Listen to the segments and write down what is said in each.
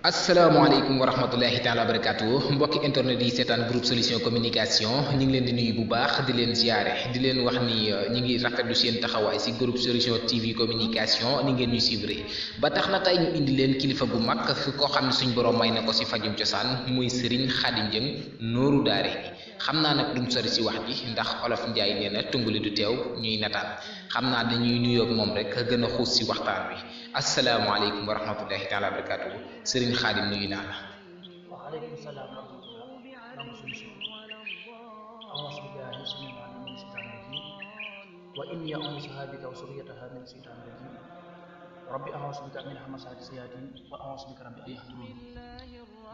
asalaamaaleykum wa rahmatullahi taala wa barakatuh mbokki internet yi seetaan groupe solution communication ñu ngi leen di nuyu bu baax di leen ziare di leen wax ni ñi ngi rafetlu seen taxawaay si groupe solution TV communication ni ngeen ñu suivre ba tax na tey ñu indi leen kilifa bu mag koo xam ne suñ borom may na ko si fajum cosaan muy Serigne Khadim Dieng nooru daare xam naa nag duñ sori si wax ji ndax olof Njaay nee na tunguli du teew ñuy nataan xam naa dañuy nuyoog moom rek gën a xuus si waxtaan wi asalaamaaleykum wa rahmatullahi taala wa barakatuh Serigne Khadim nuyu naa la. waaleykum salaam wa rahmatulah. wa inni a'uuzu bika wa zurriyyataha min shaytaani rajiim rabbi a'uuzu bika min hamazaati shayaatiin wa a'uuzu bika rabbi an yahduruun.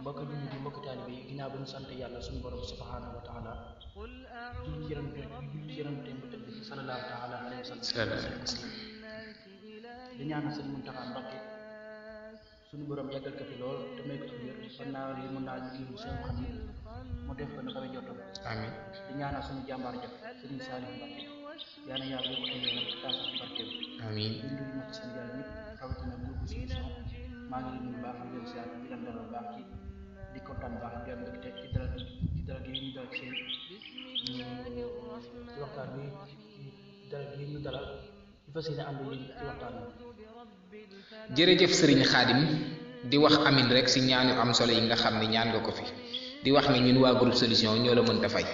mbokk jullit yi mbokk taalibe yi ginnaaw ba ñu sant yàlla suñu borom subhaanahu wa taala julli yonente bu tëdd bi sallallahu taala alayhi wa sallam di ñaanal sëñ Muntaxa Mbakke suñu borom yàggal ko fi lool te may ko ci wér fan naa li mun naa liggéey bu seen xam mu def ko na kawe jotam amiin di ñaanal suñu jàmbaar jëf sëriñ Saliou Mbakke yàlla yàlla yokk ay yoonam taas ak barkeem amiin di nuyu mbokk Sénégal ñëpp rawatina groupe solution maa ngi leen nuyu baax di leen siyaar di leen dalal baax di kontaan baax di am mbégte ci dalal gi ñu dalal seen ci waxtaan bi dalal gi ñu dalal di fas yéene ànd yéen ci waxtaan bi. jërëjëf Serigne Khadim di wax amin rek si ñaan yu am solo yi nga xam ne ñaan nga ko fi di wax ne ñun waa groupe solution ñoo la mënta fay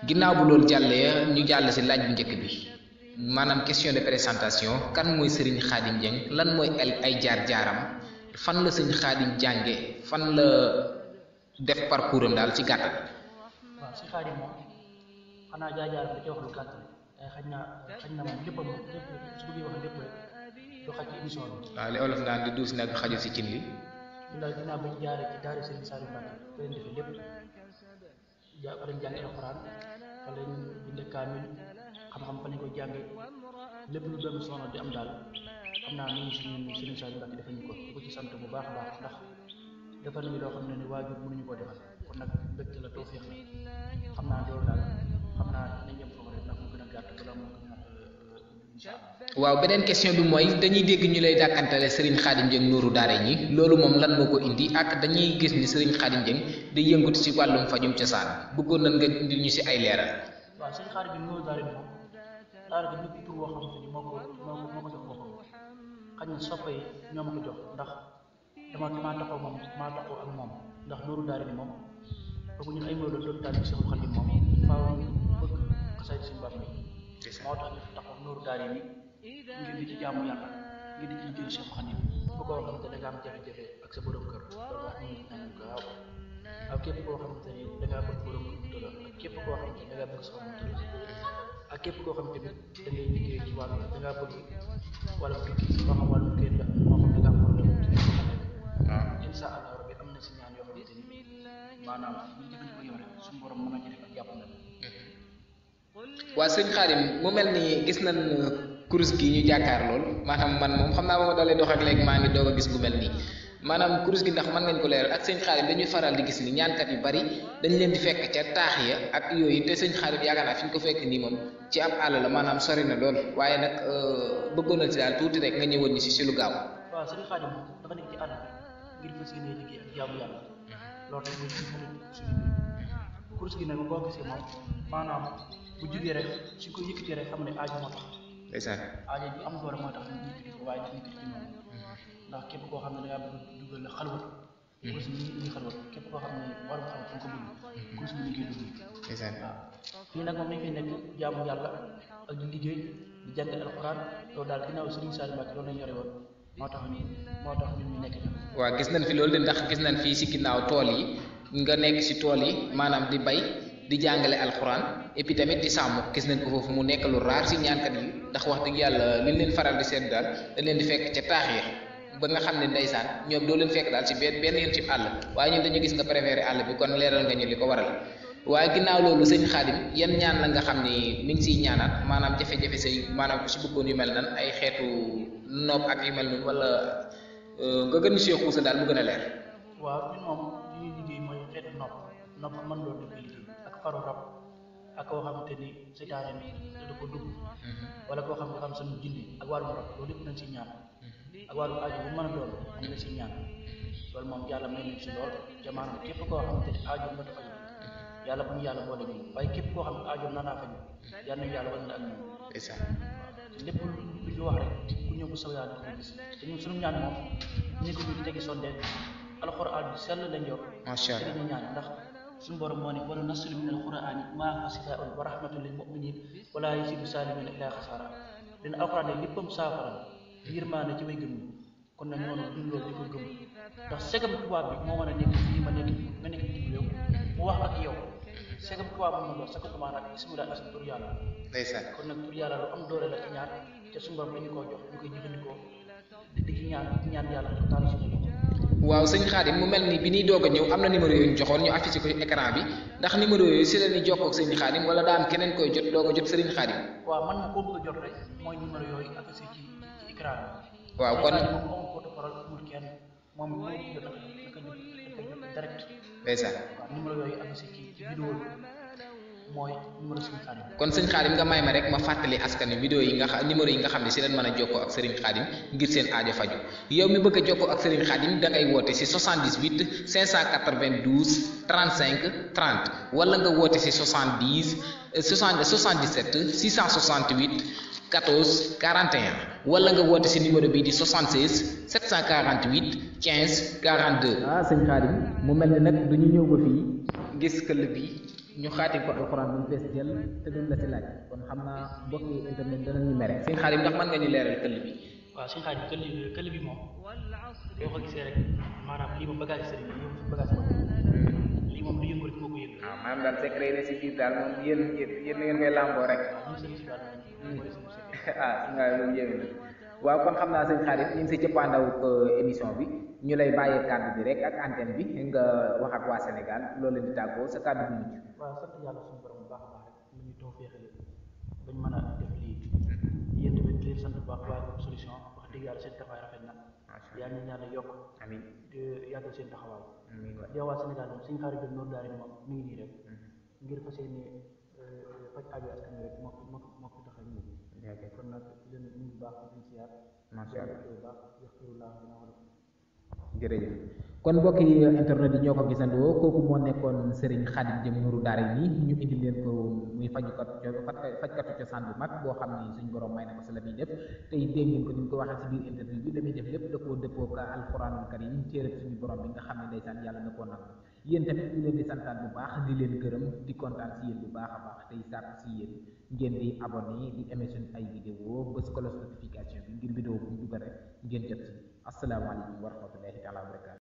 ginnaaw bu loolu jàllee ñu jàll si laaj bu njëkk bi maanaam question de présentation kan mooy Serigne Khadim Dieng lan mooy ay jaar-jaaram fan la Serigne Khadim jànge fan la def parcours am daal ci gàttal. waaw si Khadim moom xanaa jaar-jaaram da ci wax lu gàtt xañ na moom lépp su bëggee wax lépp rek du xaj ci émission bi. waaw li olof naan di duus nag xaju si cin li. ndax ginnaaw bañ jaaree ci daara Serigne Saliou Mbacké fa leen defee lépp fa lañ jàngee alxuraan fa lañ bindee kaamil xam-xam fa lañ ko jàngee lépp lu doon soxna di am daal xam naa ni suñu Serigne Saliou Mbacké defal ñu ko di ko ci sant bu baax a baax ndax defal nañu loo xam ne ni waajur mënuñu koo defal kon nag mbégte la tawfeex la xam naa loolu daal xam naa nañ yem foofu rek ndax mu gën a gàtt balaa mu gën a incha allah. waaw beneen question bi mooy dañuy dégg ñu lay dàkkantale Serigne Khadim Dieng nooru daare ñi loolu moom lan moo ko indi ak dañuy gis ni Serigne Khadim Dieng di yëngatu ci wàllum fajum cosaan bëggoon nañ nga indi ñu si ay leeral. waaw Serigne Khadim Dieng nooru daare moom daanaka ñëpp tur boo xamante ni moo ko jox boppam xañ na soppe yi ñoo ma ko jox ndax maa taxaw ak moom ndax nooru daare ni moom kooku ñun ay mooy doon taal bi Seexul Xadim moom faaw ñu bëgg xasaay suñu bopp mi moo tax ñu taxaw nooru daare ni ngir di ci jaamu yàlla ngir di ci liggéey Seexul Xadim bu ko xamante ne da nga am jafe-jafe ak sa borom kër loolu wax nañu ko waaw ak képp koo xamante ni da ngaa bëgg borom kër ak képp koo xamante ni da ngaa bëgg soxna tëral ak képp koo xam tamit da ngay liggéey ci wàllu da ngaa bëgg wala tukki moo xam wàllu kër la moo xam da ngaa am problème ci waaw incha allah rabbi am na si ñaan yoo xamante ni maanaam bu ñu jëfandikoo yow rek suñu borom mën na ci def ak jàpp na waa sëñ Khadim mu mel ni gis nañ kurus gi ñu jàkkaar lool maanaam man moom xam naa ba ma dalee dox ak léegi maa ngi doog a gis gu mel nii maanaam kurus gi ndax mën ngeen ko leeral ak sëñ Khadim dañuy faral di gis ni ñaankat yu bari dañ leen di fekk ca taax ya ak yooyu te sëñ Khadim yaakaar naa fi ñu ko fekk nii moom ci ab àll la maanaam sori na lool waaye nag bëggoon na ci daal tuuti rek nga ñëwoon ñu si lu gaaw. waaw sëñ Khadim dafa nekk ci àll ngir fas yéene liggéey ak jaamu yàlla loolu rek mooy suñu kurus gi nag boo gisee moom maanaam bu jugee rek suñ ko yëkkatee rek xam ne aajo moo tax. ndeysaan aajo bi am doole moo tax ñu yëkkati ko waaye dañu yëkkati noonu ndax képp koo xam ne da ngaa bëgg dugal la xalwat kurus bi ñu xalwat képp koo xam ne warum xalwat fu nga ko bëgg kurus bi ñu koy dugg. ndeysaan waaw fii nag moom dañ fay nekk jaamu yàlla ak di liggéey di jàng alxuraan loolu daal ginnaaw Serigne Saliou Mbacké loolu lañ yore woon moo tax ñun ñu nekk ñun. waaw gis nañ fi loolu de ndax gis nañ fii si ginnaaw tool yi nga nekk si tool yi maanaam di bay di jàngale alxuraan et puis tamit di sàmm gis nañ ko foofu mu nekk lu raar si ñaankat yi ndax wax dëgg yàlla liñ leen faral di seet daal dañ leen di fekk ca taax yi ba nga xam ne ndeysaan ñoom doo leen fekk daal si benn yoon ci àll waaye ñun dañu gis nga préféré àll bi kon leeral nga ñu li ko waral waaye ginnaaw loolu sëñ Khadim yan ñaan la nga xam ni mi ngi siy ñaanaat maanaam jafe-jafe say maanaam ku si bëggoon yu mel nan ay xeetu nopp ak yu mel noonu wala nga gën si xuusa daal mu gën a leer. waaw ñun moom li ñuy liggéey mooy xeetu nopp mën loolu dañ koy liggéey ak faru rab ak koo xamante ni seytaane mi da ko dugg wala koo xam ne xam sunu jinne ak wàllum rab loolu lépp nañ si ñaan ak wàllum aajo bu mën a doon am na si ñaan loolu moom yàlla may nañ si lool te maanaam képp koo xamante ni aajo nga tax a yàlla bu ñu yàlla boole ñu waaye képp koo xam ne aajo na naa faju yàlla nañu yàlla wala ak ñoom lépp lu ñu wax rek ku ñëw bu saw yàlla ko gis te ñun suñu ñaan moom ni ko ñu tegi sonde alxuraan bi sell lañ yor macha allah dañu ñaan ndax suñu borom moo ne wala naslu min alquraan maa huwa shifaa'un wa rahmatun lil mu'minin wala yazidu zaalimiina illaa xasaara dina alxuraan ne léppam saafara yërmaande ci way gëm ñi kon nag noonu duñ loolu di ko gëm ndax segam tubaab bi moo mën a nekk fii ma nekk nga nekk ci réew mu wax ak yow segam tubaab bi moom sa ko tumaanaat bismillah ak tur yàlla ndeysaan kon nag tur yàlla lu am doole la ci ñaar te suñu borom dañu koo jox ñu koy jëfandikoo di ci ñaan yàlla ko taal suñu loxo waaw sëñ Khadim mu mel ni bi ñuy doog a ñëw am na numéro yooyu ñu joxoon ñu affiché ko ci écran bi ndax numéro yooyu si la ñuy jokkoo ak sëñ Khadim wala daa am keneen koy jot doog a jot sëriñ Khadim waaw man ma ko bëgg a jot rek mooy numéro yooyu affiché ci écran bi waaw kon moom amul porte-parole amul kenn moom moo jot naka jot direct ndeysaan waaw numéro yooyu affiché ci vidéo bi mooy numéro sëñ Khadim kon sëñ Khadim nga may ma rek ma fàttali askan wi vidéo yi nga xam numéro yi nga xam ne si leen mën a jokkoo ak Serigne Khadim ngir seen aajo faju yow mi bëgg a jokkoo ak Serigne Khadim da ngay woote si 78 592 35 30 wala nga woote si 77 668 14 41 wala nga woote si numéro bii di 76 748 15 42. ah sëñ Khadim mu mel ni nag du ñu ñëw ba fii gis këll bi ñu xaatim ko alxuraan bu mu fees jël te duñ la si laaj kon xam naa mbokki internet danañu mere. sëñ Khadim ndax mën nga ñu leeral këll bi. waaw sëñ Khadim këll bi moom boo ko gisee rek maanaam lii moom bagage sëriñ bi moom bagage moom lii moom du yëngu rek moo ko yëngu. waaw maanaam daal secret yi ne si biir daal moom yéen na ngeen koy làmboo rek. waaw ñun sëriñ si daal ah su nga loolu yéeme na waaw kon xam naa sëñ Khadim ñu ngi si cëppaandaw émission bi ñu lay bàyyee kàddu bi rek ak antenne bi nga wax ak waa Sénégal loolu di tàggoo sa kàddu bu mujj. waaw sant yàlla suñu borom bu baax a baax rek mu ñu taw féexale bañ mën a def lii yéen tamit leen sant bu baax waa Groupe Solution wax dëgg yàlla seen taxawaay rafet na yaa ñu ñaan yokk amiin di yàggal seen taxawaay amiin di waa Sénégal moom suñu xarit bi noonu daal moom mi ngi nii rek ngir fas yéene faj aajo askan wi rek moo ko tax a ñëw kon nag leen ñu bu baax di siyaar macha allah baax yaxfirullah jërëjëf kon mbokk yi internet yi ñoo ko gisandoo kooku moo nekkoon Serigne Khadim Jëm Nourou Darayni ñu indi leen ko muy fajkatu cosaan bu mag boo xam ni suñu borom may na ko sa la muy def tey dégg ngeen ko ni ñu ko waxee ci biir interview bi la muy def lépp da koo dëppoo ak alxuraanul karim téereb suñu borom bi nga xam ne ndeysaan yàlla na koo nangu yéen tamit ñu leen di santaan bu baax di leen gërëm di kontaan si yéen bu baax a baax tey sàkku si yéen ngeen di abonné di aimé suñu ay vidéo bës cloche notification bi ngir vidéo bu ñu dugal rek ngeen jot si asalaamaaleykum wa rahmatullahi taala wa barakatu